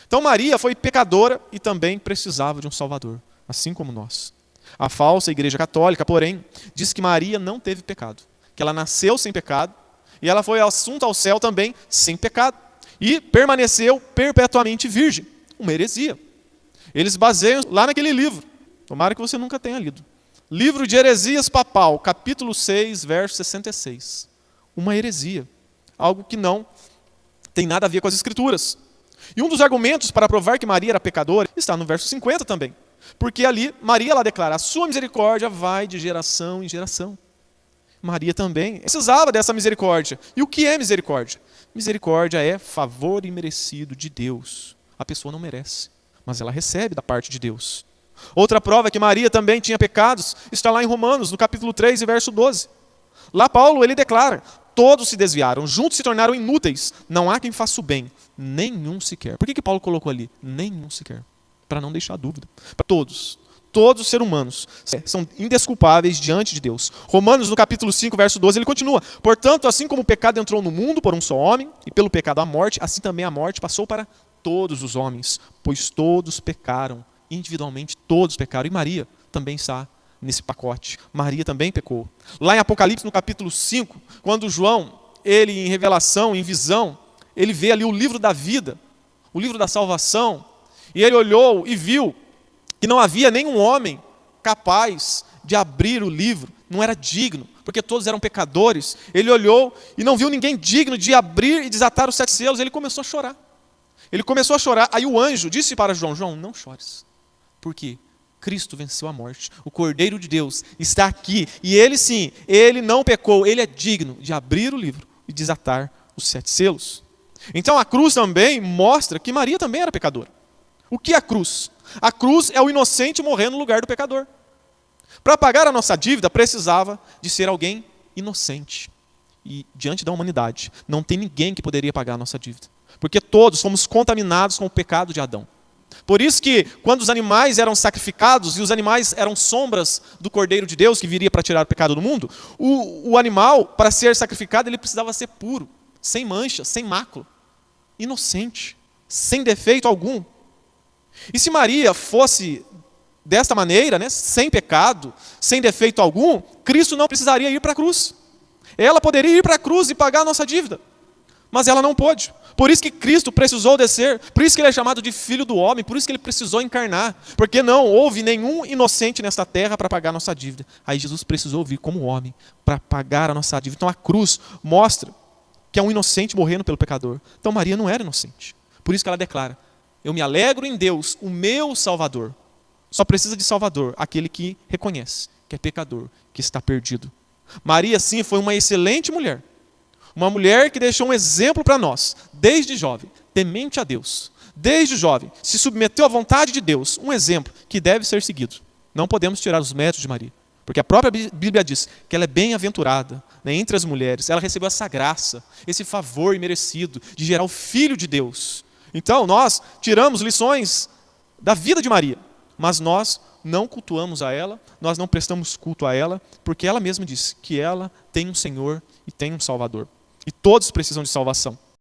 Então Maria foi pecadora e também precisava de um Salvador, assim como nós. A falsa Igreja Católica, porém, diz que Maria não teve pecado, que ela nasceu sem pecado e ela foi assunta ao céu também sem pecado e permaneceu perpetuamente virgem. Uma heresia. Eles baseiam lá naquele livro, tomara que você nunca tenha lido. Livro de Heresias Papal, capítulo 6, verso 66. Uma heresia, algo que não tem nada a ver com as Escrituras. E um dos argumentos para provar que Maria era pecadora está no verso 50 também. Porque ali, Maria ela declara, a sua misericórdia vai de geração em geração. Maria também precisava dessa misericórdia. E o que é misericórdia? Misericórdia é favor imerecido de Deus. A pessoa não merece, mas ela recebe da parte de Deus. Outra prova é que Maria também tinha pecados está lá em Romanos, no capítulo 3 e verso 12. Lá Paulo ele declara, todos se desviaram, juntos se tornaram inúteis, não há quem faça o bem, nenhum sequer. Por que Paulo colocou ali? Nenhum sequer, para não deixar dúvida. Para todos os seres humanos são indesculpáveis diante de Deus. Romanos no capítulo 5, verso 12, ele continua, portanto, assim como o pecado entrou no mundo por um só homem, e pelo pecado a morte, assim também a morte passou para todos os homens, pois todos pecaram. Individualmente todos pecaram, e Maria também está nesse pacote. Maria também pecou. Lá em Apocalipse, no capítulo 5, quando João, ele em revelação, em visão, ele vê ali o livro da vida, o livro da salvação, e ele olhou e viu que não havia nenhum homem capaz de abrir o livro, não era digno, porque todos eram pecadores. Ele olhou e não viu ninguém digno de abrir e desatar os 7 selos, ele começou a chorar. Aí o anjo disse para João, João, não chores. Por quê? Cristo venceu a morte. O Cordeiro de Deus está aqui. E ele sim, ele não pecou. Ele é digno de abrir o livro e desatar os 7 selos. Então a cruz também mostra que Maria também era pecadora. O que é a cruz? A cruz é o inocente morrendo no lugar do pecador. Para pagar a nossa dívida, precisava de ser alguém inocente. E diante da humanidade, não tem ninguém que poderia pagar a nossa dívida. Porque todos fomos contaminados com o pecado de Adão. Por isso que quando os animais eram sacrificados, e os animais eram sombras do Cordeiro de Deus, que viria para tirar o pecado do mundo, o animal, para ser sacrificado, ele precisava ser puro, sem mancha, sem mácula, inocente, sem defeito algum. E se Maria fosse desta maneira, né, sem pecado, sem defeito algum, Cristo não precisaria ir para a cruz. Ela poderia ir para a cruz e pagar a nossa dívida, mas ela não pôde. Por isso que Cristo precisou descer, por isso que ele é chamado de Filho do Homem, por isso que ele precisou encarnar, porque não houve nenhum inocente nesta terra para pagar a nossa dívida. Aí Jesus precisou vir como homem para pagar a nossa dívida. Então a cruz mostra que é um inocente morrendo pelo pecador. Então Maria não era inocente. Por isso que ela declara, eu me alegro em Deus, o meu Salvador. Só precisa de Salvador, aquele que reconhece que é pecador, que está perdido. Maria sim foi uma excelente mulher. Uma mulher que deixou um exemplo para nós, desde jovem, temente a Deus. Desde jovem, se submeteu à vontade de Deus. Um exemplo que deve ser seguido. Não podemos tirar os méritos de Maria. Porque a própria Bíblia diz que ela é bem-aventurada, né, entre as mulheres. Ela recebeu essa graça, esse favor imerecido de gerar o Filho de Deus. Então nós tiramos lições da vida de Maria. Mas nós não cultuamos a ela, nós não prestamos culto a ela, porque ela mesma disse que ela tem um Senhor e tem um Salvador. E todos precisam de salvação.